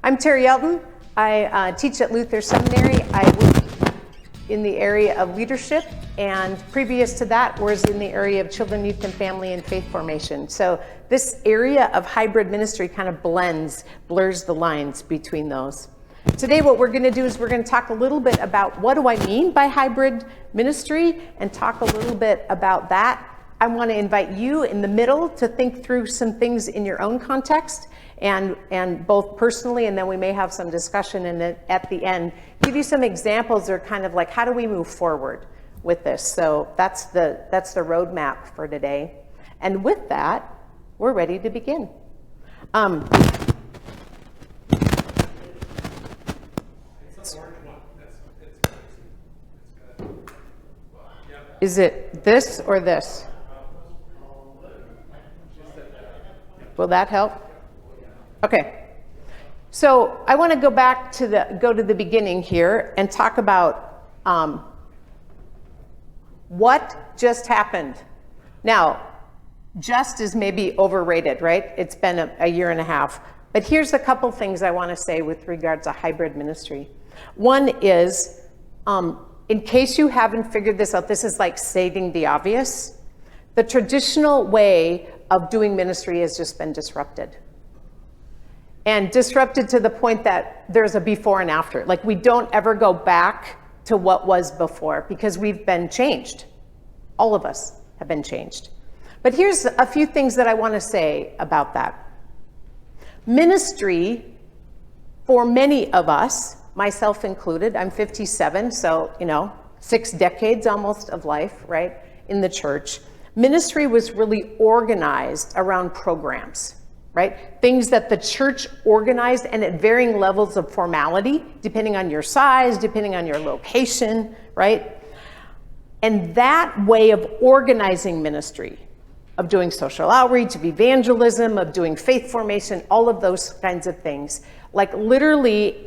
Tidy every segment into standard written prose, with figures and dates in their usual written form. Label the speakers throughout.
Speaker 1: I'm Terri Elton. I teach at Luther Seminary. I work in the area of leadership, and previous to that was in the area of children, youth, and family and faith formation. So this area of hybrid ministry kind of blurs the lines between those. Today what we're going to do is we're going to talk a little bit about what do I mean by hybrid ministry and talk a little bit about that. I want to invite you in the middle to think through some things in your own context and both personally, and then we may have some discussion and at the end give you some examples or kind of like how do we move forward with this. So that's the roadmap for today. And with that, we're ready to begin. Is it this or this? Will that help? Okay. So I want to go back to the beginning here and talk about what just happened. Now, just is maybe overrated, right? It's been a year and a half. But here's a couple things I want to say with regards to hybrid ministry. One is, in case you haven't figured this out, this is like stating the obvious. The traditional way of doing ministry has just been disrupted. And disrupted to the point that there's a before and after. Like we don't ever go back to what was before because we've been changed. All of us have been changed. But here's a few things that I want to say about that. Ministry, for many of us, myself included, I'm 57, so 6 decades almost of life, right, in the church. Ministry was really organized around programs, right? Things that the church organized and at varying levels of formality, depending on your size, depending on your location, right? And that way of organizing ministry, of doing social outreach, of evangelism, of doing faith formation, all of those kinds of things, like literally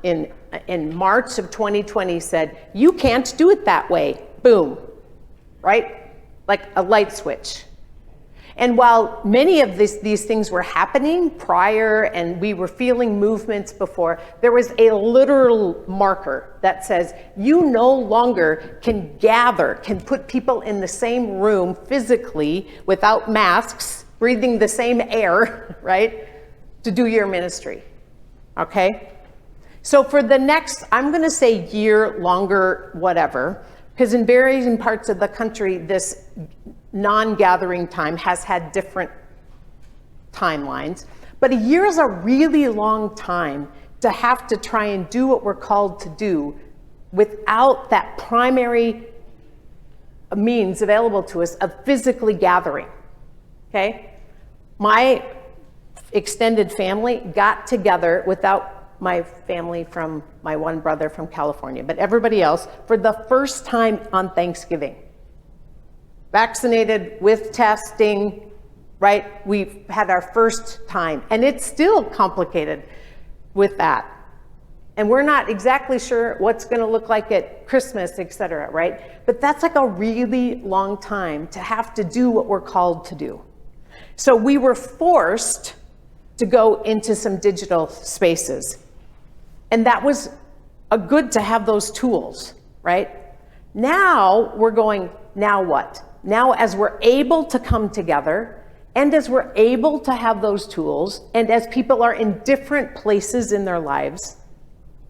Speaker 1: in March of 2020 said, you can't do it that way, boom, right? Like a light switch. And while many of these things were happening prior and we were feeling movements before, there was a literal marker that says you no longer can put people in the same room physically without masks, breathing the same air, right, to do your ministry, okay? So for the next, I'm gonna say year, longer, whatever, because in varying parts of the country, this non-gathering time has had different timelines. But a year is a really long time to have to try and do what we're called to do without that primary means available to us of physically gathering, okay? My extended family got together without my family from my one brother from California, but everybody else for the first time on Thanksgiving. Vaccinated with testing, right? We've had our first time, and it's still complicated with that. And we're not exactly sure what's gonna look like at Christmas, et cetera, right? But that's like a really long time to have to do what we're called to do. So we were forced to go into some digital spaces. And that was good to have those tools, right? Now we're going, now what? Now as we're able to come together and as we're able to have those tools and as people are in different places in their lives,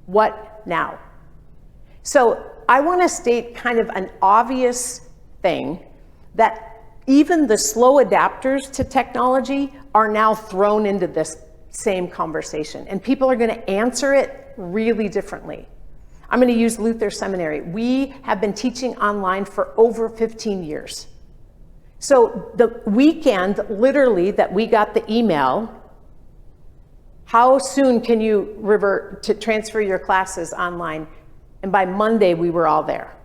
Speaker 1: what now? So I want to state kind of an obvious thing that even the slow adapters to technology are now thrown into this same conversation, and people are going to answer it really differently. I'm going to use Luther Seminary. We have been teaching online for over 15 years. So the weekend, literally, that we got the email, how soon can you revert to transfer your classes online? And by Monday, we were all there.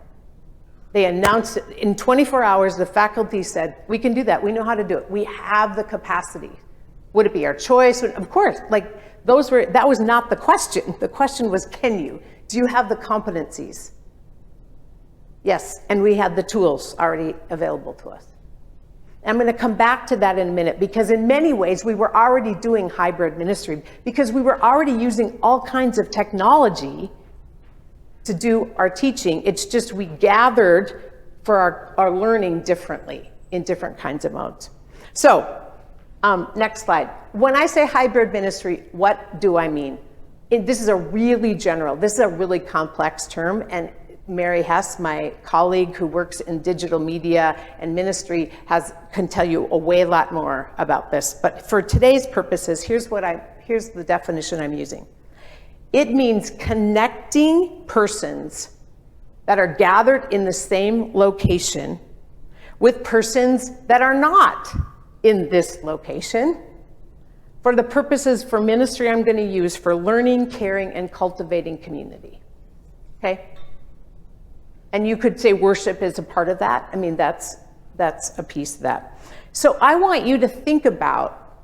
Speaker 1: They announced it in 24 hours. The faculty said, we can do that. We know how to do it. We have the capacity. Would it be our choice? Of course, that was not the question. The question was, can you? Do you have the competencies? Yes, and we had the tools already available to us. I'm going to come back to that in a minute, because in many ways we were already doing hybrid ministry because we were already using all kinds of technology to do our teaching. It's just we gathered for our learning differently in different kinds of modes. So next slide. When I say hybrid ministry, what do I mean? This is a really general, this is a really complex term, and Mary Hess, my colleague who works in digital media and ministry, can tell you a way lot more about this. But for today's purposes, here's the definition I'm using. It means connecting persons that are gathered in the same location with persons that are not in this location for the purposes for ministry I'm going to use for learning, caring, and cultivating community. Okay? And you could say worship is a part of that. I mean, that's a piece of that. So I want you to think about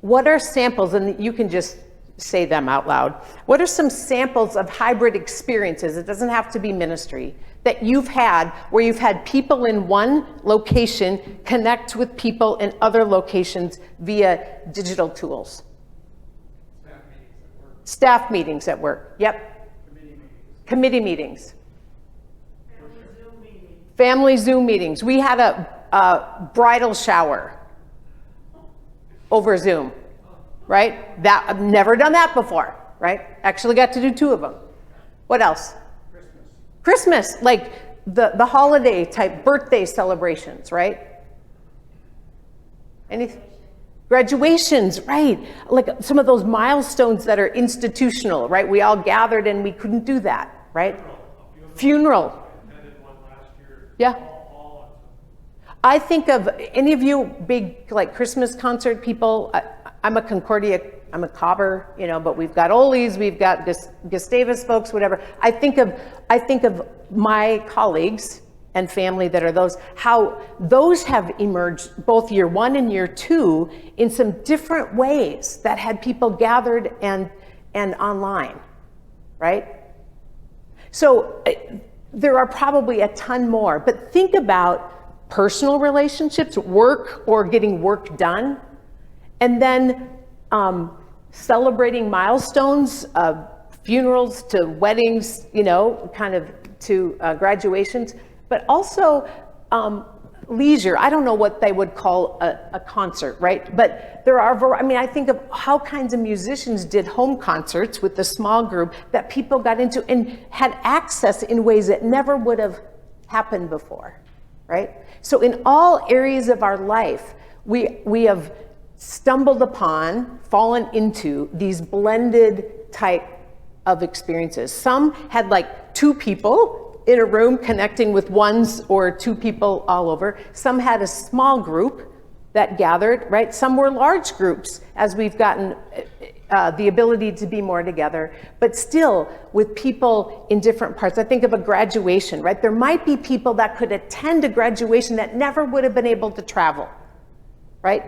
Speaker 1: what are samples, and you can just say them out loud. What are some samples of hybrid experiences? It doesn't have to be ministry that you've had where you've had people in one location connect with people in other locations via digital tools. Staff meetings at work. Yep. Committee meetings. Family Zoom meetings. We had a bridal shower over Zoom, right? I've never done that before, right? Actually got to do 2 of them. What else? Christmas, like the holiday type birthday celebrations, right? Anything? Graduations, right? Like some of those milestones that are institutional, right? We all gathered and we couldn't do that, right? Funeral. Yeah. I think of any of you big like Christmas concert people. I'm a Concordia, I'm a Cobber, but we've got Ole's, we've got Gustavus folks, whatever. I think of my colleagues and family that are how those have emerged both year 1 and year 2 in some different ways that had people gathered and online, right? So there are probably a ton more, but think about personal relationships, work or getting work done, and then celebrating milestones, funerals to weddings, kind of to graduations, but also leisure. I don't know what they would call a concert, right? But there are, I think of how kinds of musicians did home concerts with the small group that people got into and had access in ways that never would have happened before, right? So in all areas of our life, we have stumbled upon, fallen into these blended type of experiences. Some had like 2 people in a room connecting with 1 or 2 people all over. Some had a small group that gathered, right? Some were large groups as we've gotten the ability to be more together, but still with people in different parts. I think of a graduation, right? There might be people that could attend a graduation that never would have been able to travel, right?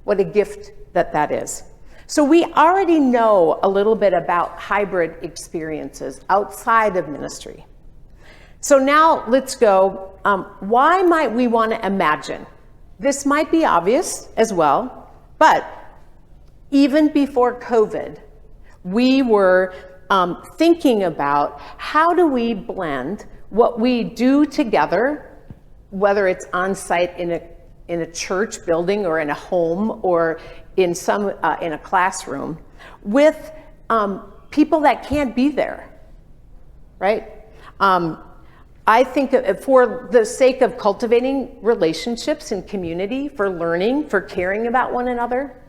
Speaker 1: What a gift that is. So we already know a little bit about hybrid experiences outside of ministry. So now let's go, why might we want to imagine? This might be obvious as well, but even before COVID, we were thinking about how do we blend what we do together, whether it's on site in a church building or in a home or in a classroom, with people that can't be there, right? I think for the sake of cultivating relationships and community, for learning, for caring about one another,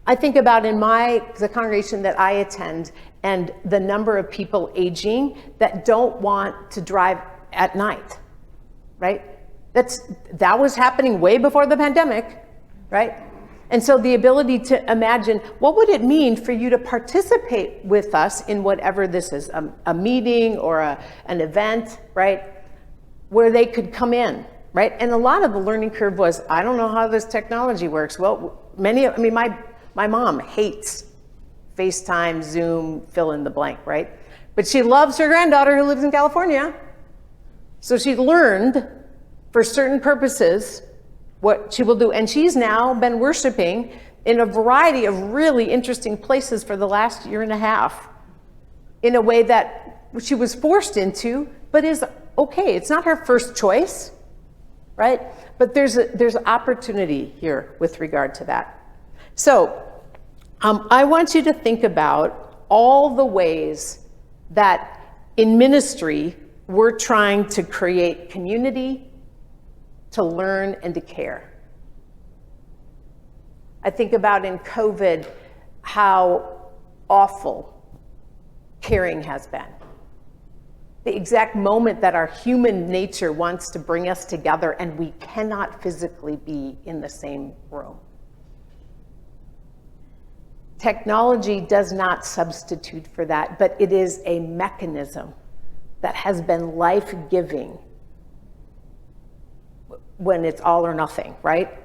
Speaker 1: I think about the congregation that I attend and the number of people aging that don't want to drive at night, right? That was happening way before the pandemic, right? And so the ability to imagine, what would it mean for you to participate with us in whatever this is, a meeting or an event, right? Where they could come in, right? And a lot of the learning curve was, I don't know how this technology works. Well, my mom hates FaceTime, Zoom, fill in the blank, right? But she loves her granddaughter who lives in California. So she learned for certain purposes what she will do. And she's now been worshiping in a variety of really interesting places for the last year and a half in a way that she was forced into, but is okay. It's not her first choice, right? But there's opportunity here with regard to that. So I want you to think about all the ways that in ministry we're trying to create community, to learn, and to care. I think about in COVID how awful caring has been. The exact moment that our human nature wants to bring us together and we cannot physically be in the same room. Technology does not substitute for that, but it is a mechanism that has been life-giving when it's all or nothing, right?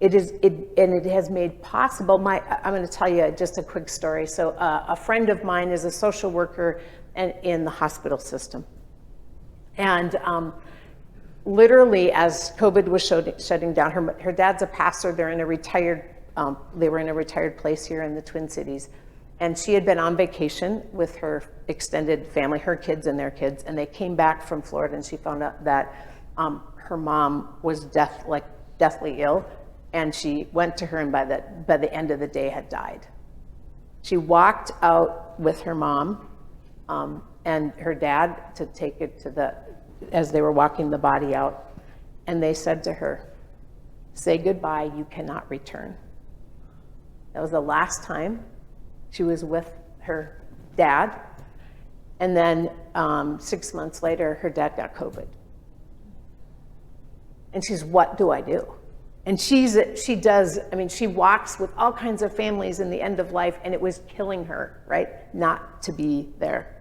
Speaker 1: And it has made possible, I'm going to tell you just a quick story. So a friend of mine is a social worker in the hospital system. And literally as COVID was shutting down, her dad's a pastor. They were in a retired place here in the Twin Cities. And she had been on vacation with her extended family, her kids and their kids, and they came back from Florida, and she found out that her mom was deathly ill, and she went to her, and by the end of the day had died. She walked out with her mom and her dad to take it as they were walking the body out, and they said to her, "Say goodbye, you cannot return." That was the last time she was with her dad. And then 6 months later, her dad got COVID. And she's, what do I do? And she walks with all kinds of families in the end of life, and it was killing her, right? Not to be there.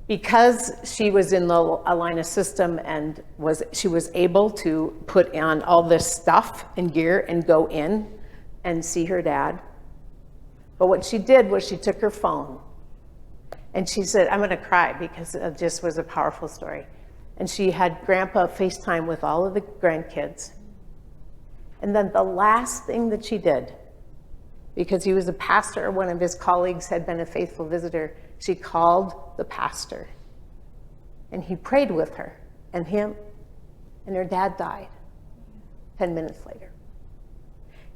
Speaker 1: Because she was in the Alina system and she was able to put on all this stuff and gear and go in and see her dad. But what she did was she took her phone and she said, I'm going to cry because it just was a powerful story. And she had Grandpa FaceTime with all of the grandkids. And then the last thing that she did, because he was a pastor, one of his colleagues had been a faithful visitor, she called the pastor. And he prayed with her and him, and her dad died 10 minutes later.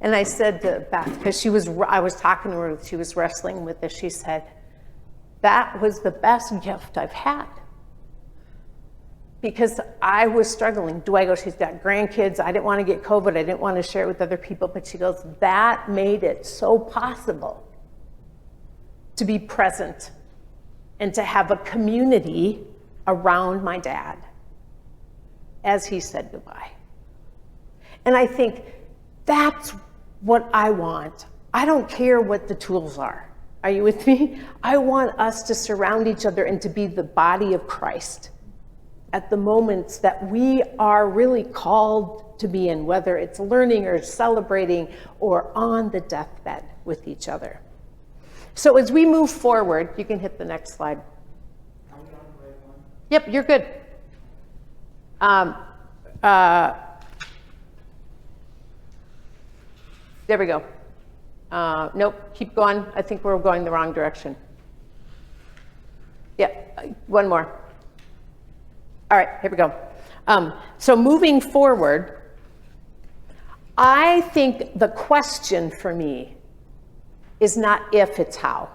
Speaker 1: And I said to Beth, because I was talking to her, she was wrestling with this, she said, that was the best gift I've had. Because I was struggling. She's got grandkids. I didn't want to get COVID. I didn't want to share it with other people. But she goes, that made it so possible to be present and to have a community around my dad as he said goodbye. And I think that's what I want. I don't care what the tools are. Are you with me? I want us to surround each other and to be the body of Christ at the moments that we are really called to be in, whether it's learning or celebrating or on the deathbed with each other. So as we move forward, you can hit the next slide.
Speaker 2: Are we on the right one?
Speaker 1: Yep, you're good. There we go. Nope, keep going. I think we're going the wrong direction. Yeah, one more. All right, here we go. So moving forward, I think the question for me is not if, it's how.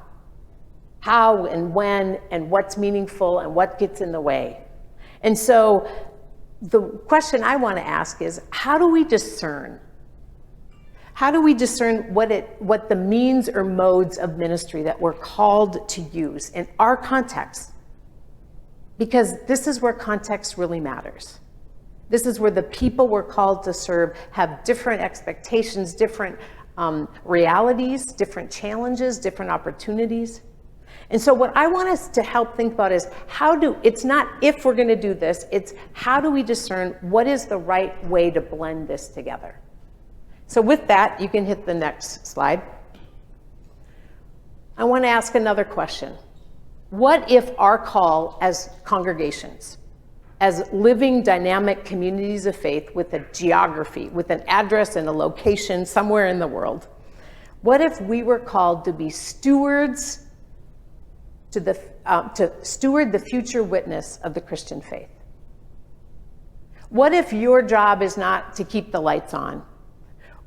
Speaker 1: How and when and what's meaningful and what gets in the way. And so the question I want to ask is, how do we discern? How do we discern what the means or modes of ministry that we're called to use in our context? Because this is where context really matters. This is where the people we're called to serve have different expectations, different realities, different challenges, different opportunities. And so what I want us to help think about is it's not if we're going to do this, it's how do we discern what is the right way to blend this together? So with that, you can hit the next slide. I want to ask another question. What if our call as congregations, as living dynamic communities of faith with a geography, with an address and a location somewhere in the world? What if we were called to be stewards to steward the future witness of the Christian faith? What if your job is not to keep the lights on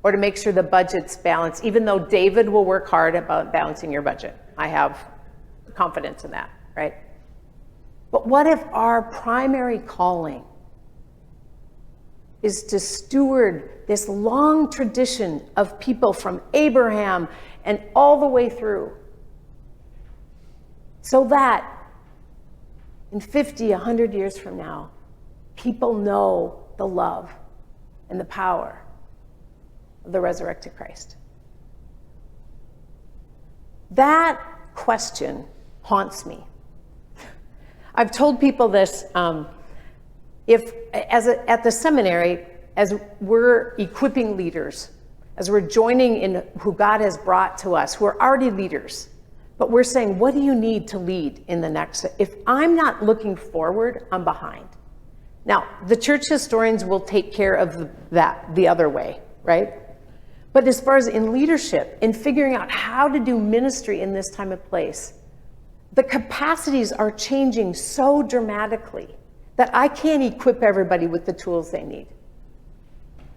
Speaker 1: or to make sure the budget's balanced, even though David will work hard about balancing your budget? I have confidence in that, right? But what if our primary calling is to steward this long tradition of people from Abraham and all the way through, so that in 50, 100 years from now, people know the love and the power of the resurrected Christ? That question haunts me. I've told people this, at the seminary, as we're equipping leaders, as we're joining in who God has brought to us, who are already leaders, but we're saying, what do you need to lead in the next? If I'm not looking forward, I'm behind. Now, the church historians will take care of that the other way, right? But as far as in leadership, in figuring out how to do ministry in this time and place, the capacities are changing so dramatically that I can't equip everybody with the tools they need.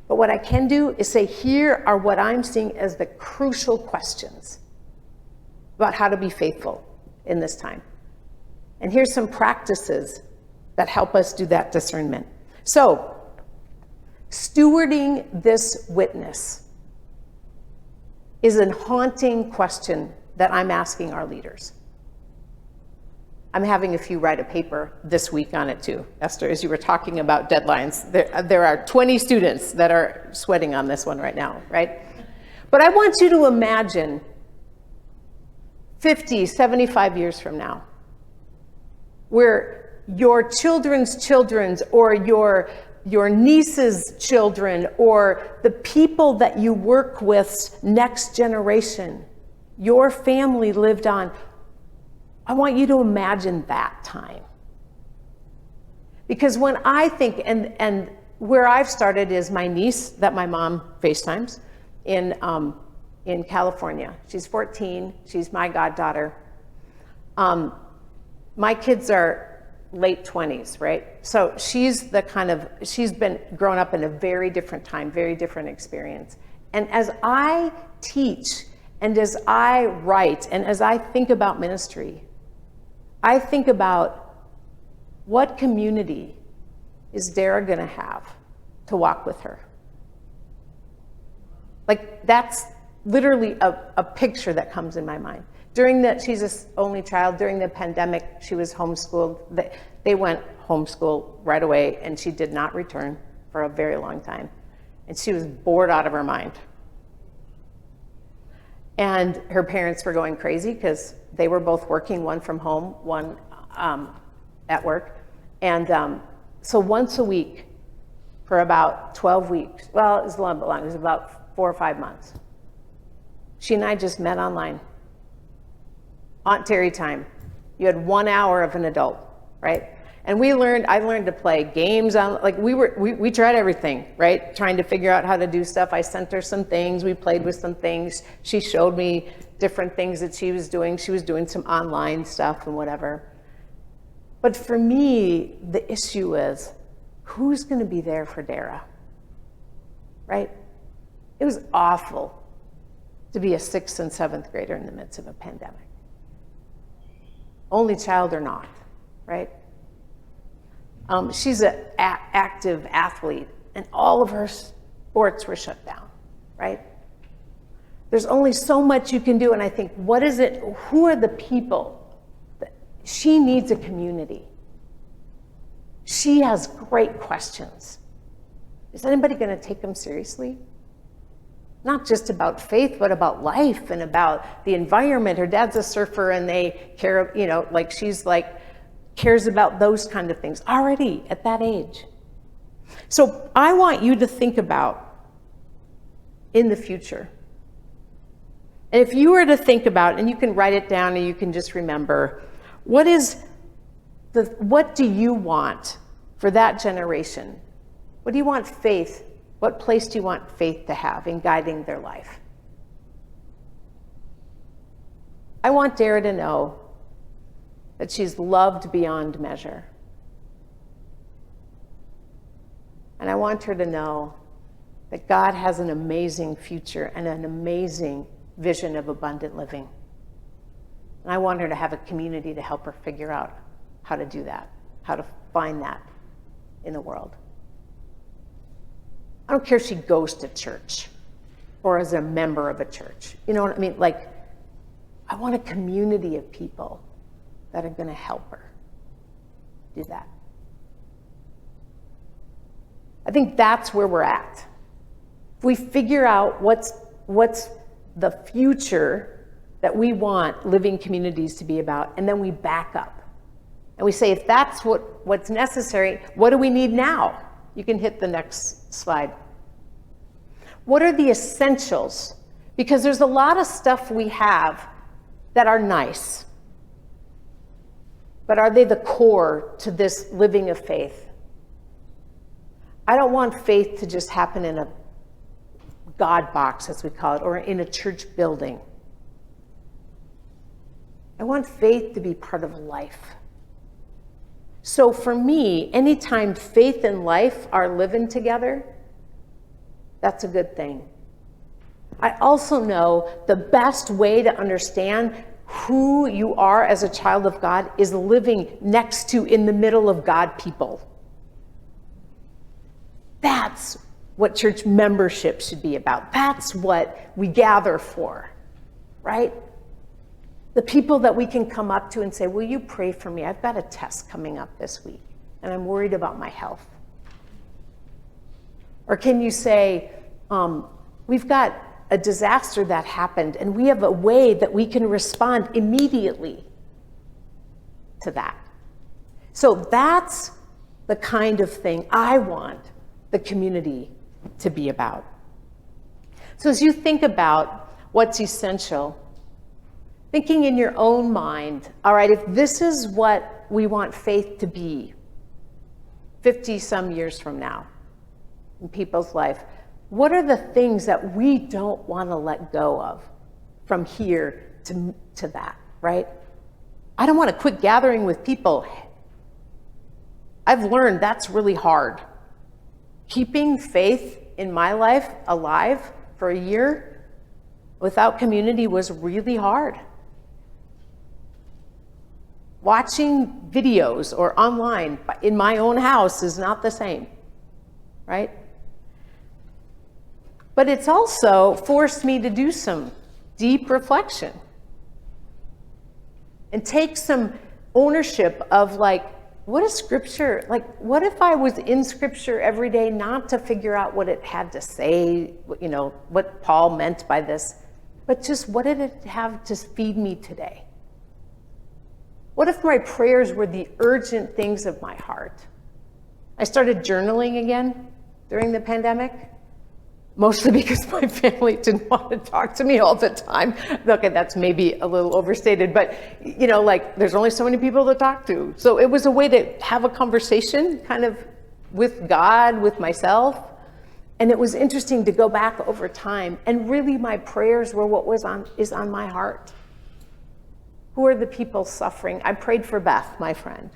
Speaker 1: But what I can do is say, here are what I'm seeing as the crucial questions about how to be faithful in this time. And here's some practices that help us do that discernment. So, stewarding this witness is a haunting question that I'm asking our leaders. I'm having a few write a paper this week on it too, Esther, as you were talking about deadlines. There are 20 students that are sweating on this one right now, right? But I want you to imagine 50, 75 years from now, where your children's children's or your niece's children or the people that you work with next generation, your family lived on. I want you to imagine that time. Because when I think, and where I've started is my niece that my mom FaceTimes in California. She's 14, she's my goddaughter. My kids are late 20s, right? So she's been grown up in a very different time, very different experience. And as I teach, and as I write, and as I think about ministry, I think about what community is Dara gonna have to walk with her? Like, that's literally a picture that comes in my mind. She's an only child, during the pandemic, she was homeschooled. They went homeschool right away, and she did not return for a very long time. And she was bored out of her mind. And her parents were going crazy because they were both working, one from home, one at work. And so once a week for about 12 weeks, well, it was a little bit long, it was about 4 or 5 months. She and I just met online. Aunt Terri time. You had 1 hour of an adult, right? And I learned to play games on, like we tried everything, right? Trying to figure out how to do stuff. I sent her some things, we played with some things. She showed me different things that she was doing. She was doing some online stuff and whatever. But for me, the issue is, who's gonna be there for Dara, right? It was awful to be a 6th and 7th grader in the midst of a pandemic. Only child or not, right? She's an active athlete, and all of her sports were shut down, right? There's only so much you can do, and I think, who are the people? She needs a community. She has great questions. Is anybody gonna take them seriously? Not just about faith, but about life and about the environment. Her dad's a surfer, and they care, she's cares about those kind of things already at that age. So I want you to think about in the future. And if you were to think about, and you can write it down and you can just remember, what do you want for that generation? What do you want faith? What place do you want faith to have in guiding their life? I want Terri to know that she's loved beyond measure. And I want her to know that God has an amazing future and an amazing vision of abundant living. And I want her to have a community to help her figure out how to do that, how to find that in the world. I don't care if she goes to church or as a member of a church. You know what I mean? Like, I want a community of people that are going to help her do that. I think that's where we're at. If we figure out what's the future that we want living communities to be about, and then we back up and we say, if that's what's necessary, what do we need now? You can hit the next slide. What are the essentials? Because there's a lot of stuff we have that are nice, but are they the core to this living of faith? I don't want faith to just happen in a God box, as we call it, or in a church building. I want faith to be part of life. So for me, anytime faith and life are living together, that's a good thing. I also know the best way to understand who you are as a child of God is living next to, in the middle of God people. That's what church membership should be about. That's what we gather for, right? The people that we can come up to and say, will you pray for me? I've got a test coming up this week, and I'm worried about my health. Or can you say, we've got a disaster that happened, and we have a way that we can respond immediately to that. So that's the kind of thing I want the community to be about. So as you think about what's essential, thinking in your own mind, all right, if this is what we want faith to be 50 some years from now in people's life, what are the things that we don't want to let go of from here to that, right? I don't want to quit gathering with people. I've learned that's really hard. Keeping faith in my life alive for a year without community was really hard. Watching videos or online in my own house is not the same, right? But it's also forced me to do some deep reflection and take some ownership of, like, what is Scripture? Like, what if I was in Scripture every day, not to figure out what it had to say, you know, what Paul meant by this, but just what did it have to feed me today? What if my prayers were the urgent things of my heart? I started journaling again during the pandemic, mostly because my family didn't want to talk to me all the time. Okay, that's maybe a little overstated, but you know, like, there's only so many people to talk to. So it was a way to have a conversation kind of with God, with myself. And it was interesting to go back over time, and really my prayers were what is on my heart. Who are the people suffering? I prayed for Beth, my friend,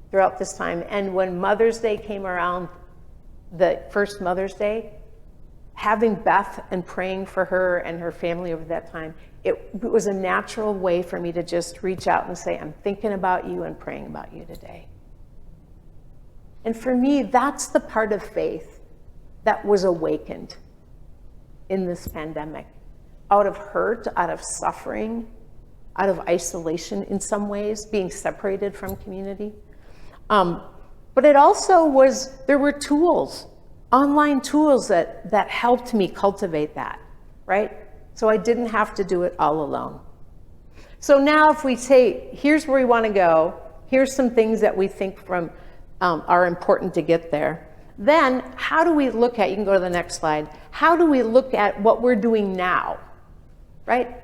Speaker 1: throughout this time. And when Mother's Day came around, the first Mother's Day, having Beth and praying for her and her family over that time, it was a natural way for me to just reach out and say, I'm thinking about you and praying about you today. And for me, that's the part of faith that was awakened in this pandemic, out of hurt, out of suffering, out of isolation in some ways, being separated from community. But it also was, there were tools, online tools that helped me cultivate that, right? So I didn't have to do it all alone. So now if we say, here's where we want to go, here's some things that we think are important to get there, then how do we look at, you can go to the next slide, how do we look at what we're doing now, right?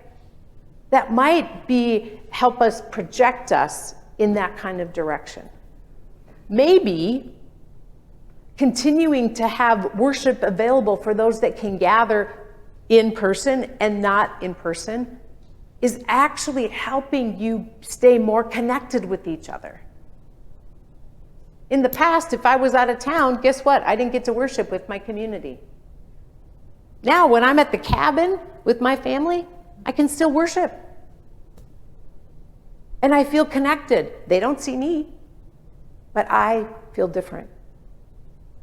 Speaker 1: That might help us project us in that kind of direction. Maybe continuing to have worship available for those that can gather in person and not in person is actually helping you stay more connected with each other. In the past, if I was out of town, guess what? I didn't get to worship with my community. Now, when I'm at the cabin with my family, I can still worship. And I feel connected. They don't see me, but I feel different,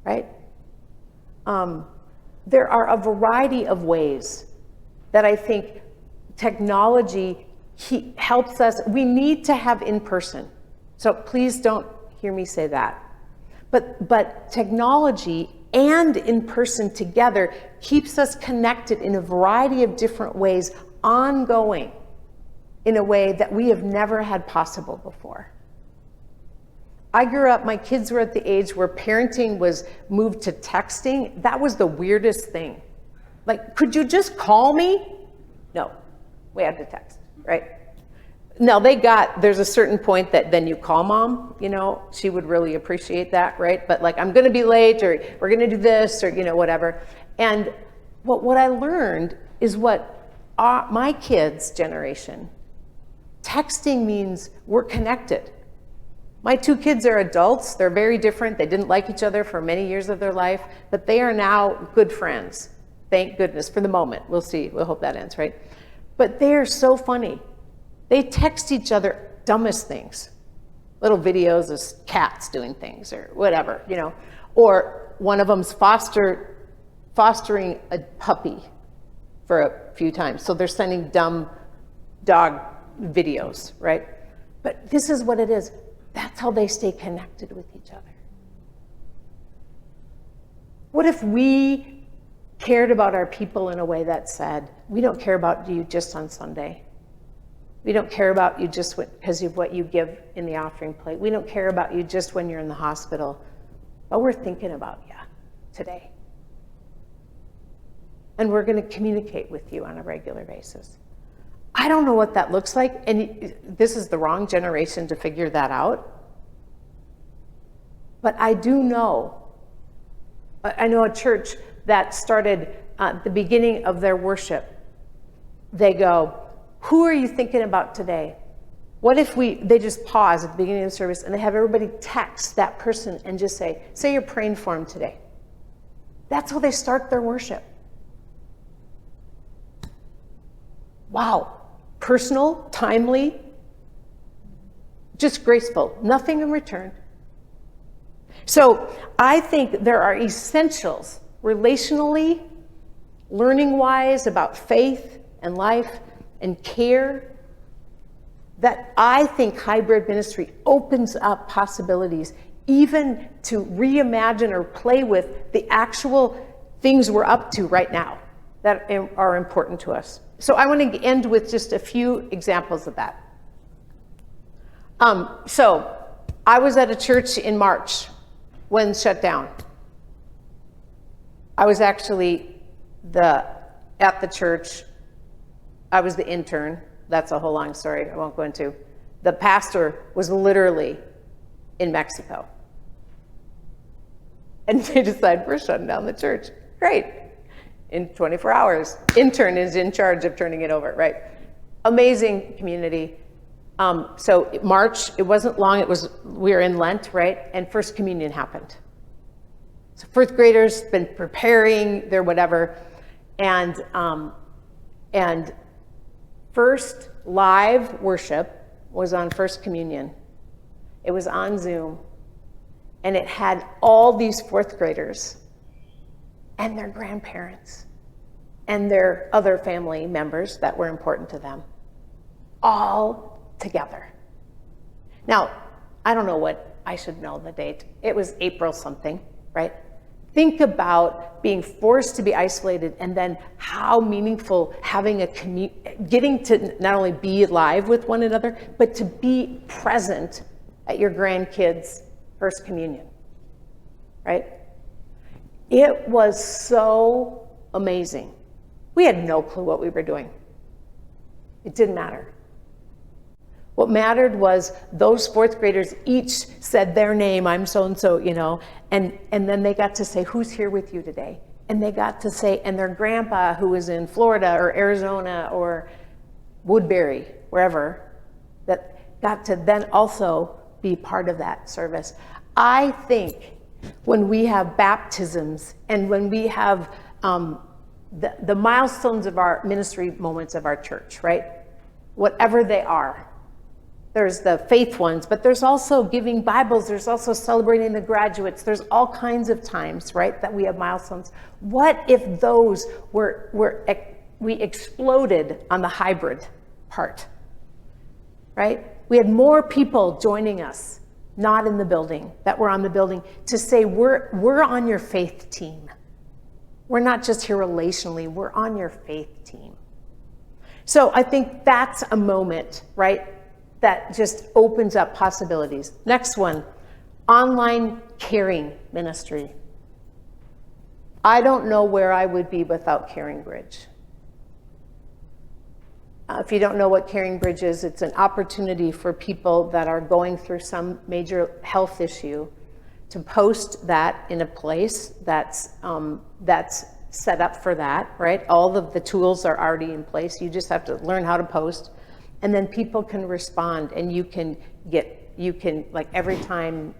Speaker 1: right? There are a variety of ways that I think technology helps us. We need to have in person. So please don't hear me say that. But technology and in person together keeps us connected in a variety of different ways, ongoing, in a way that we have never had possible before. I grew up, my kids were at the age where parenting was moved to texting. That was the weirdest thing. Like, could you just call me? No, we had to text, right? No, there's a certain point that then you call mom, she would really appreciate that, right? But like, I'm gonna be late, or we're gonna do this, or whatever. And what I learned is what my kids' generation, texting means we're connected. My 2 kids are adults, they're very different, they didn't like each other for many years of their life, but they are now good friends, thank goodness, for the moment. We'll see, we'll hope that ends, right? But they are so funny. They text each other dumbest things, little videos of cats doing things or whatever, or one of them's fostering a puppy for a few times. So they're sending dumb dog videos, right? But this is what it is. That's how they stay connected with each other. What if we cared about our people in a way that said, we don't care about you just on Sunday. We don't care about you just because of what you give in the offering plate. We don't care about you just when you're in the hospital. But we're thinking about you today. And we're going to communicate with you on a regular basis. I don't know what that looks like, and this is the wrong generation to figure that out. But I do know. I know a church that started at the beginning of their worship. They go, who are you thinking about today? What if they just pause at the beginning of the service and they have everybody text that person and just say you're praying for them today. That's how they start their worship. Wow. Personal, timely, just graceful, nothing in return. So I think there are essentials, relationally, learning-wise, about faith and life and care, that I think hybrid ministry opens up possibilities, even to reimagine or play with the actual things we're up to right now that are important to us. So I want to end with just a few examples of that. So I was at a church in March when shut down. I was actually at the church. I was the intern. That's a whole long story I won't go into. The pastor was literally in Mexico. And they decided, we're shutting down the church. Great. In 24 hours, intern is in charge of turning it over, right? Amazing community. So March, it wasn't long, we were in Lent, right? And First Communion happened. So first graders been preparing their whatever, and first live worship was on First Communion. It was on Zoom, and it had all these fourth graders and their grandparents and their other family members that were important to them, all together. Now, I don't know what, I should know the date. It was April something, right? Think about being forced to be isolated, and then how meaningful having getting to not only be live with one another, but to be present at your grandkids' First Communion, right? It was so amazing. We had no clue what we were doing. It didn't matter. What mattered was those fourth graders each said their name, I'm so-and-so, and then they got to say, who's here with you today? And they got to say, and their grandpa who was in Florida or Arizona or Woodbury, wherever, that got to then also be part of that service. I think when we have baptisms and when we have the milestones of our ministry moments of our church, right? Whatever they are. There's the faith ones, but there's also giving Bibles. There's also celebrating the graduates. There's all kinds of times, right, that we have milestones. What if those we exploded on the hybrid part, right? We had more people joining us, not in the building, that were on the building, to say we're on your faith team. We're not just here relationally, we're on your faith team. So I think that's a moment, right, that just opens up possibilities. Next one, online caring ministry. I don't know where I would be without Caring Bridge. If you don't know what Caring Bridge is, it's an opportunity for people that are going through some major health issue to post that in a place that's set up for that, right? All of the tools are already in place. You just have to learn how to post. And then people can respond, and you can like every time,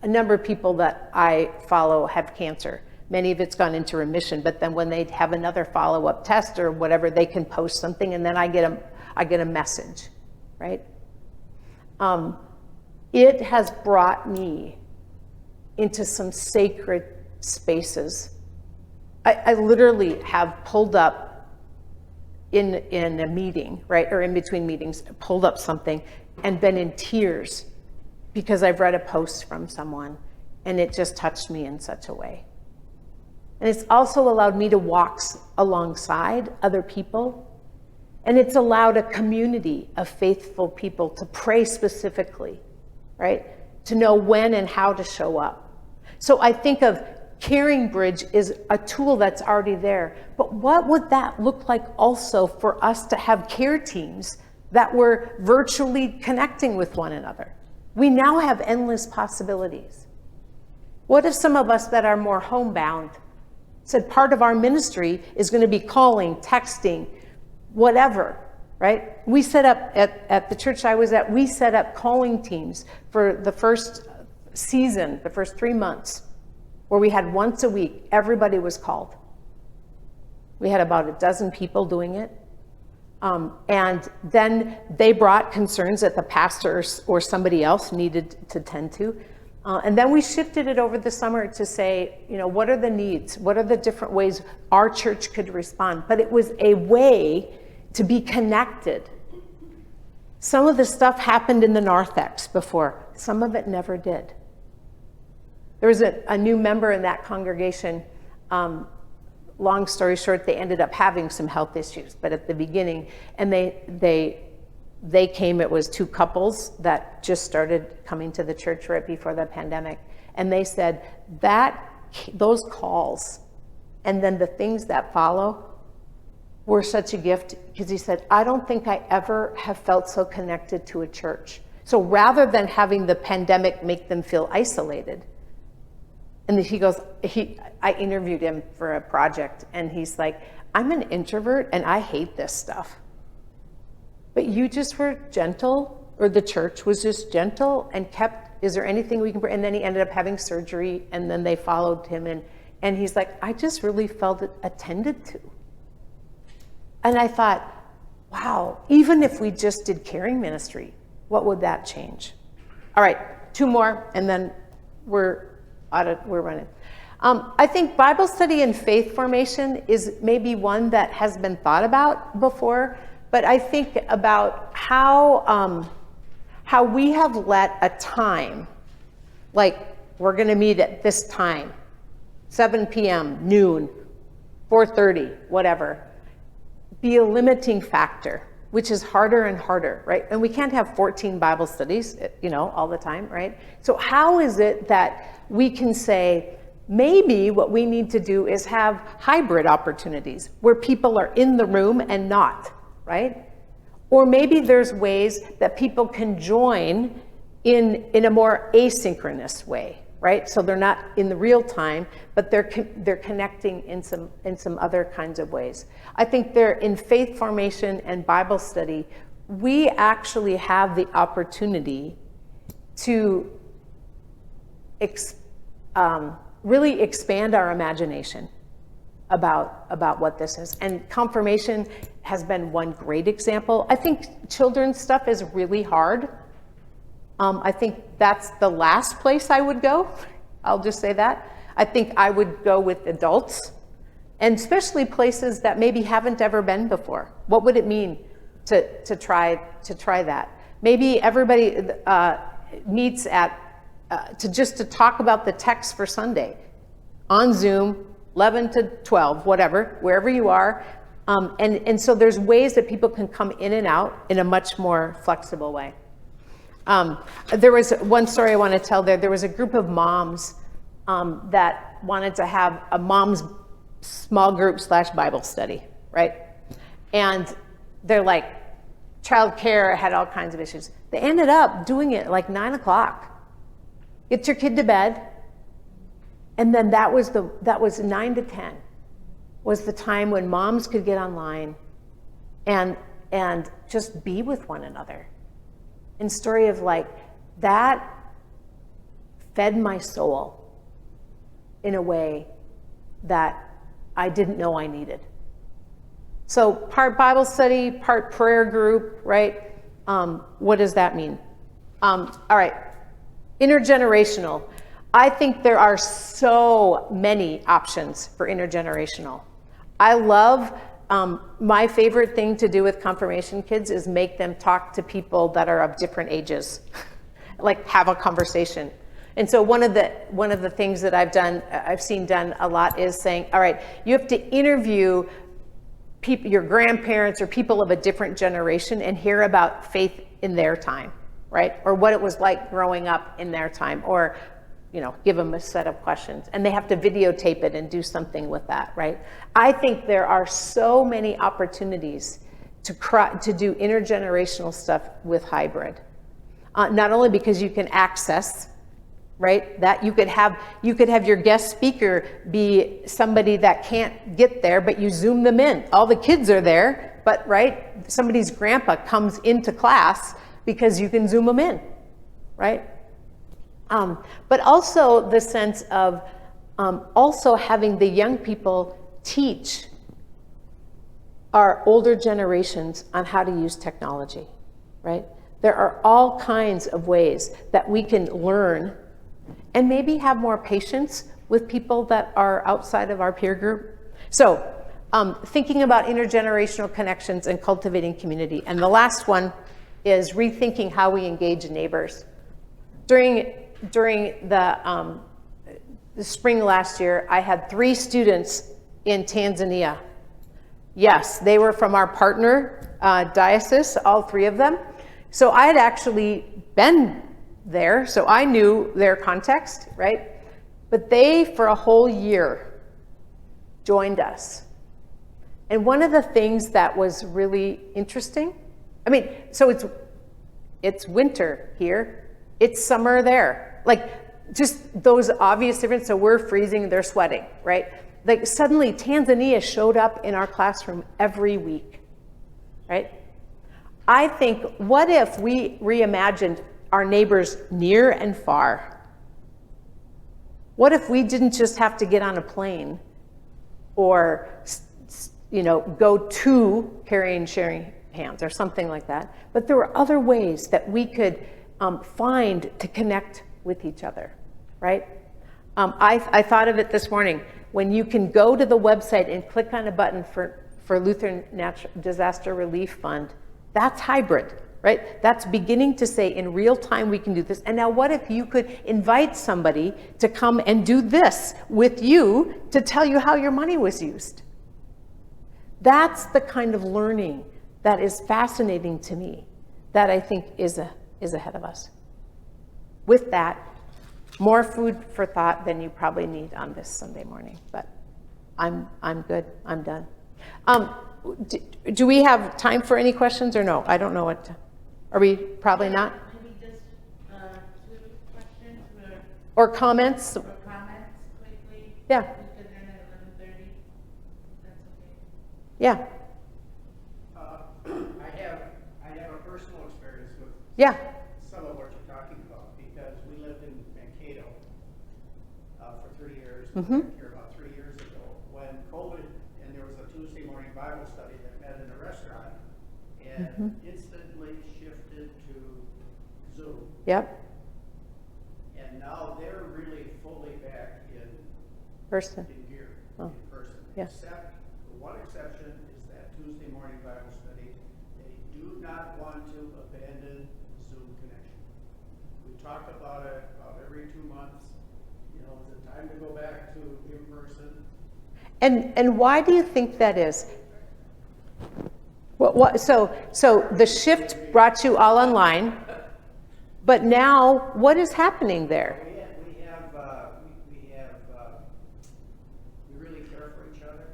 Speaker 1: a number of people that I follow have cancer. Many of it's gone into remission, but then when they have another follow-up test or whatever, they can post something, and then I get a message, right? It has brought me into some sacred spaces. I literally have pulled up in a meeting, right, or in between meetings, pulled up something and been in tears because I've read a post from someone and it just touched me in such a way. And it's also allowed me to walk alongside other people, and it's allowed a community of faithful people to pray specifically, right, to know when and how to show up. So I think of Caring Bridge is a tool that's already there, but what would that look like also for us to have care teams that were virtually connecting with one another? We now have endless possibilities. What if some of us that are more homebound said part of our ministry is going to be calling, texting, whatever, right? We set up at the church I was at, we set up calling teams for the first season, the first 3 months, where we had once a week, everybody was called. We had about a dozen people doing it. And then they brought concerns that the pastor or somebody else needed to tend to. And then we shifted it over the summer to say, what are the needs? What are the different ways our church could respond? But it was a way to be connected. Some of the stuff happened in the narthex before. Some of it never did. There was a new member in that congregation. Long story short, they ended up having some health issues, but at the beginning, and they came, it was 2 couples that just started coming to the church right before the pandemic. And they said that those calls and then the things that follow were such a gift, because he said, I don't think I ever have felt so connected to a church. So rather than having the pandemic make them feel isolated, and he goes, I interviewed him for a project, and he's like, I'm an introvert and I hate this stuff. But you just were gentle, or the church was just gentle and kept, is there anything we can bring? And then he ended up having surgery, and then they followed him, and he's like, I just really felt it attended to. And I thought, wow, even if we just did caring ministry, what would that change? All right, 2 more, and then we're running. I think Bible study and faith formation is maybe one that has been thought about before, but I think about how we have let a time, like we're going to meet at this time, 7 p.m., noon, 4:30, whatever, be a limiting factor, which is harder and harder, right? And we can't have 14 Bible studies, all the time, right? So how is it that we can say, maybe what we need to do is have hybrid opportunities where people are in the room and not, right? Or maybe there's ways that people can join in a more asynchronous way, right? So they're not in the real time, but they're connecting in some other kinds of ways. I think they're in faith formation and Bible study, we actually have the opportunity to really expand our imagination about what this is. And confirmation has been one great example. I think children's stuff is really hard. I think that's the last place I would go. I'll just say that. I think I would go with adults, and especially places that maybe haven't ever been before. What would it mean to try that? Maybe everybody meets to talk about the text for Sunday on Zoom, 11 to 12, whatever, wherever you are. And so there's ways that people can come in and out in a much more flexible way. There was one story I want to tell there. There was a group of moms that wanted to have a mom's small group / Bible study, right? And they're like, childcare had all kinds of issues. They ended up doing it like 9 o'clock. Get your kid to bed. And then that was 9 to 10 was the time when moms could get online and just be with one another. And story of like, that fed my soul in a way that I didn't know I needed. So part Bible study, part prayer group, right? What does that mean? All right, intergenerational. I think there are so many options for intergenerational. I love, my favorite thing to do with confirmation kids is make them talk to people that are of different ages, like have a conversation. And so one of the things that I've seen done a lot is saying, all right, you have to interview people, your grandparents or people of a different generation, and hear about faith in their time, right? Or what it was like growing up in their time, or give them a set of questions, and they have to videotape it and do something with that, right? I think there are so many opportunities to do intergenerational stuff with hybrid. Not only because you can access, right, that you could have your guest speaker be somebody that can't get there, but you Zoom them in. All the kids are there, but right, somebody's grandpa comes into class because you can Zoom them in, right? But also the sense of also having the young people teach our older generations on how to use technology, right? There are all kinds of ways that we can learn and maybe have more patience with people that are outside of our peer group. So thinking about intergenerational connections and cultivating community. And the last one is rethinking how we engage neighbors. During the spring last year, I had 3 students in Tanzania. Yes, they were from our partner diocese, all 3 of them. So I had actually been there, so I knew their context, right? But they, for a whole year, joined us. And one of the things that was really interesting, so it's winter here, it's summer there. Like, just those obvious differences. So we're freezing, they're sweating, right? Like, suddenly Tanzania showed up in our classroom every week, right? I think, what if we reimagined our neighbors near and far? What if we didn't just have to get on a plane or, go to carrying, sharing hands or something like that, but there were other ways that we could find to connect with each other, right? I thought of it this morning. When you can go to the website and click on a button for Lutheran Disaster Relief Fund, that's hybrid, right? That's beginning to say in real time we can do this. And now what if you could invite somebody to come and do this with you to tell you how your money was used? That's the kind of learning that is fascinating to me, that I think is ahead of us. With that, more food for thought than you probably need on this Sunday morning, but I'm good, I'm done. do we have time for any questions or no? I don't know what, are we probably not?
Speaker 3: Maybe just two questions
Speaker 1: Or comments?
Speaker 3: or comments quickly.
Speaker 1: Yeah.
Speaker 3: We could end at 11:30. That's okay.
Speaker 1: Yeah,
Speaker 2: I have a personal experience with
Speaker 1: yeah,
Speaker 2: some of what you're talking about, because we lived in Mankato for 3 years.
Speaker 1: Mhm.
Speaker 2: We moved here about 3 years ago, when COVID, and there was a Tuesday morning Bible study that met in a restaurant, and instantly shifted to Zoom.
Speaker 1: yep,
Speaker 2: And now they're really fully back in
Speaker 1: person,
Speaker 2: gear,
Speaker 1: Oh.
Speaker 2: in person.
Speaker 1: Yeah.
Speaker 2: Except, the one exception is that Tuesday morning Bible study. They do not want to abandon Zoom connection. We talk about it about every 2 months. You know, is it time to go back to in person?
Speaker 1: and why do you think that is? So the shift brought you all online, but now what is happening there?
Speaker 2: We really care for each other.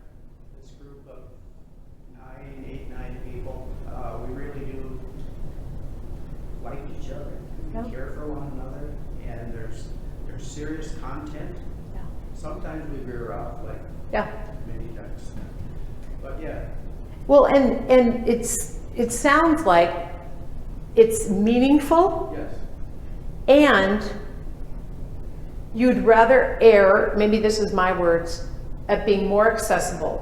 Speaker 2: This group of 9 people, we really do like each other.
Speaker 1: Yeah.
Speaker 2: We care for one another, and there's serious content.
Speaker 1: Yeah.
Speaker 2: Sometimes we veer off, like
Speaker 1: Yeah.
Speaker 2: many times. But yeah,
Speaker 1: Well, and it sounds like it's meaningful,
Speaker 2: yes.
Speaker 1: and you'd rather err, maybe this is my words, at being more accessible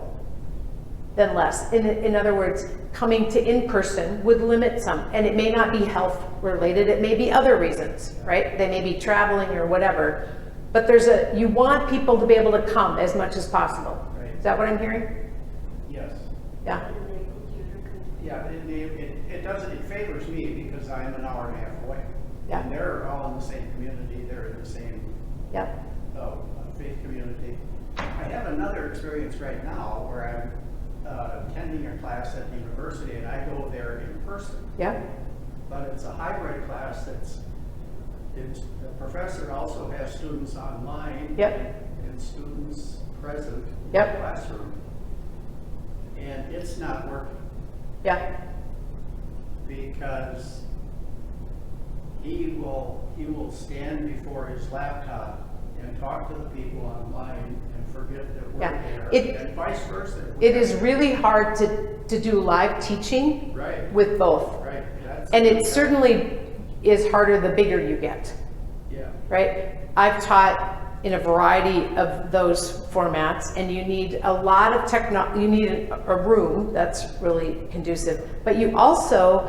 Speaker 1: than less. In other words, coming to in-person would limit some, and it may not be health related, it may be other reasons, right? They may be traveling or whatever, but you want people to be able to come as much as possible.
Speaker 2: Right.
Speaker 1: Is that what I'm hearing?
Speaker 2: Yes.
Speaker 1: Yeah,
Speaker 2: Yeah, it doesn't, it favors me because I'm an hour and a half away.
Speaker 1: Yeah.
Speaker 2: And they're all in the same community, they're in the same
Speaker 1: yeah,
Speaker 2: faith community. I have another experience right now where I'm attending a class at the university, and I go there in person.
Speaker 1: yeah,
Speaker 2: But it's a hybrid class the professor also has students online.
Speaker 1: Yep.
Speaker 2: And students present in
Speaker 1: Yep.
Speaker 2: the classroom. And it's not working
Speaker 1: yeah,
Speaker 2: because he will stand before his laptop and talk to the people online and forget that we're
Speaker 1: Yeah.
Speaker 2: there, and vice versa.
Speaker 1: It is really hard to do live teaching
Speaker 2: Right.
Speaker 1: with both.
Speaker 2: Right.
Speaker 1: And it certainly is harder the bigger you get,
Speaker 2: Yeah.
Speaker 1: right? I've taught in a variety of those formats, and you need a lot of you need a room that's really conducive, but you also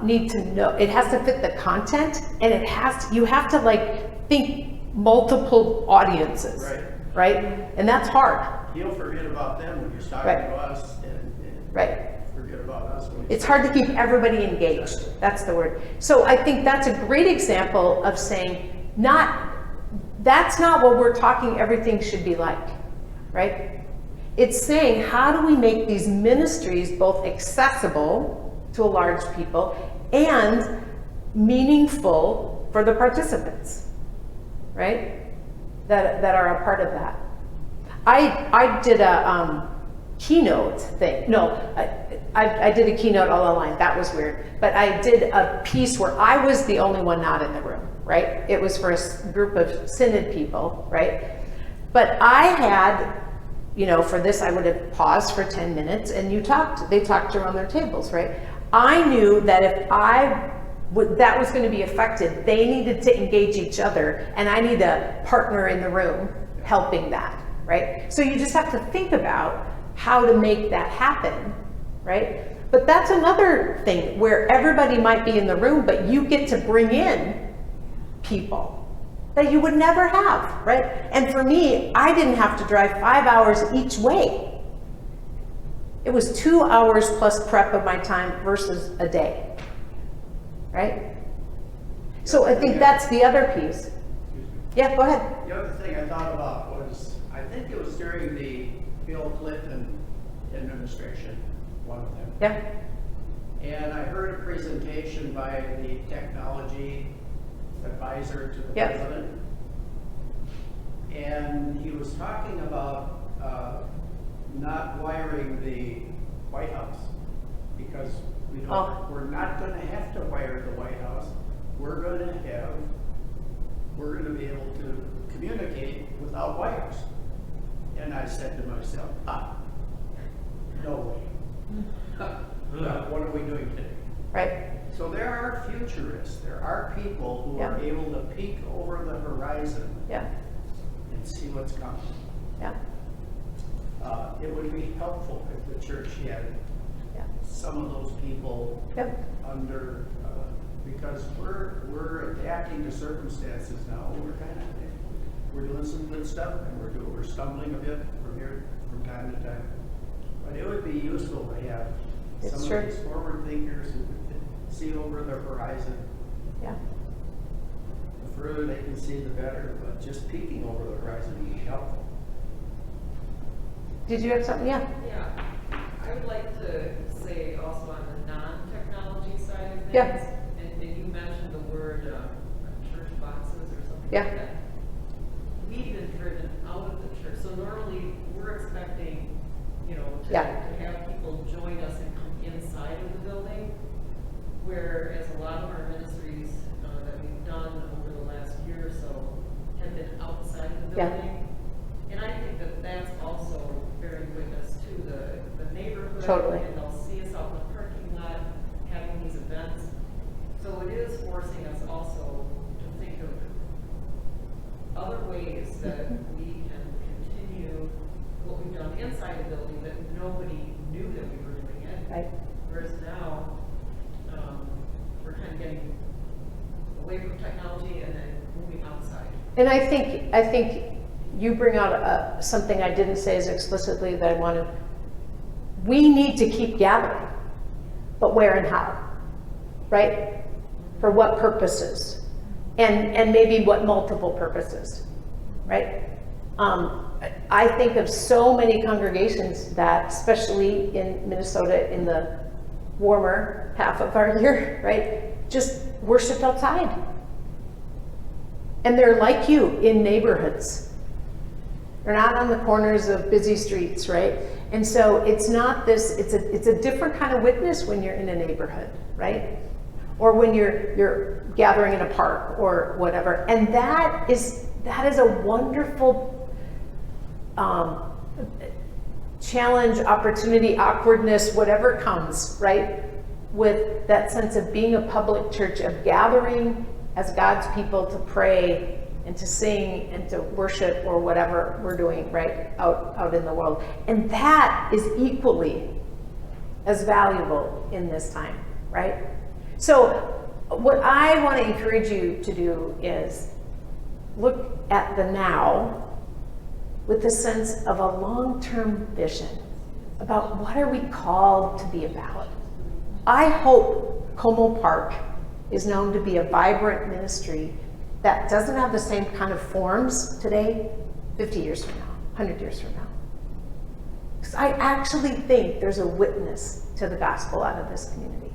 Speaker 1: need to know, it has to fit the content, and you have to like think multiple audiences, right? And that's hard.
Speaker 2: He'll forget about them when he's talking
Speaker 1: Right.
Speaker 2: to us, and
Speaker 1: Right.
Speaker 2: forget about us when he's
Speaker 1: It's hard to keep everybody engaged. That's the word. So I think that's a great example of saying, that's not what we're talking everything should be like, right? It's saying, how do we make these ministries both accessible to a large people and meaningful for the participants, right? That are a part of that. I did a keynote thing. No, I did a keynote all online. That was weird. But I did a piece where I was the only one not in the room, right? It was for a group of synod people, right? But I had, for this, I would have paused for 10 minutes and they talked around their tables, right? I knew that if that was going to be affected, they needed to engage each other, and I need a partner in the room helping that, right? So you just have to think about how to make that happen, right? But that's another thing where everybody might be in the room, but you get to bring in people that you would never have, right? And for me, I didn't have to drive 5 hours each way. It was 2 hours plus prep of my time versus a day, right? So I think that's the other piece.
Speaker 2: Excuse me.
Speaker 1: Yeah, go ahead.
Speaker 2: The other thing I thought about was, I think it was during the Bill Clinton administration, one of them.
Speaker 1: Yeah,
Speaker 2: And I heard a presentation by the technology advisor to the
Speaker 1: Yep.
Speaker 2: president. And he was talking about not wiring the because we don't,
Speaker 1: Oh.
Speaker 2: we're not gonna have to wire the White House. We're gonna be able to communicate without wires. And I said to myself, no way. What are we doing today?
Speaker 1: Right,
Speaker 2: So there are futurists, there are people who are
Speaker 1: Yeah.
Speaker 2: able to peek over the horizon
Speaker 1: yeah,
Speaker 2: and see what's coming.
Speaker 1: yeah,
Speaker 2: It would be helpful if the church had
Speaker 1: yeah,
Speaker 2: some of those people
Speaker 1: yep,
Speaker 2: under, because we're adapting to circumstances now. We're doing some good stuff, and we're stumbling a bit from time to time. But it would be useful to have
Speaker 1: It's
Speaker 2: some
Speaker 1: true.
Speaker 2: of these forward thinkers who can see over the horizon.
Speaker 1: yeah.
Speaker 2: The further they can see, the better, but just peeking over the horizon would be helpful.
Speaker 1: Did you have something? Yeah,
Speaker 4: Yeah, I would like to say also on the non-technology side of things.
Speaker 1: Yeah.
Speaker 4: And you mentioned the word church boxes or something
Speaker 1: Yeah.
Speaker 4: like that. We've been driven out of the church, so normally we're expecting, to
Speaker 1: Yeah.
Speaker 4: have people join us and come inside of the building. Whereas a lot of our ministries that we've done over the last year or so have been outside of the
Speaker 1: Yeah.
Speaker 4: building. And I think that that's also bearing witness to the neighborhood.
Speaker 1: Totally.
Speaker 4: And they'll see us out in the parking lot having these events. So it is forcing us also to think of other ways that we can continue what we've done inside the building that nobody knew that we were doing it.
Speaker 1: right,
Speaker 4: Whereas now, we're kind of getting away from technology and then moving outside.
Speaker 1: and I think you bring out something I didn't say as explicitly that I wanted. We need to keep gathering, but where and how, right? For what purposes? And maybe what multiple purposes, right? I think of so many congregations that, especially in Minnesota in the warmer half of our year, right, just worship outside. And they're like you in neighborhoods. They're not on the corners of busy streets, right? And so it's not this, it's a different kind of witness when you're in a neighborhood, right? Or when you're gathering in a park or whatever. And that is a wonderful challenge, opportunity, awkwardness, whatever comes, right? With that sense of being a public church, of gathering as God's people to pray and to sing and to worship or whatever we're doing, right, out in the world. And that is equally as valuable in this time, right? So what I want to encourage you to do is look at the now with the sense of a long-term vision about what are we called to be about. I hope Como Park is known to be a vibrant ministry that doesn't have the same kind of forms today, 50 years from now, 100 years from now. Because I actually think there's a witness to the gospel out of this community.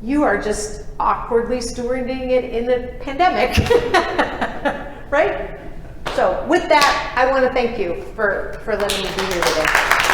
Speaker 1: You are just awkwardly stewarding it in the pandemic, right? So with that, I want to thank you for letting me be here today.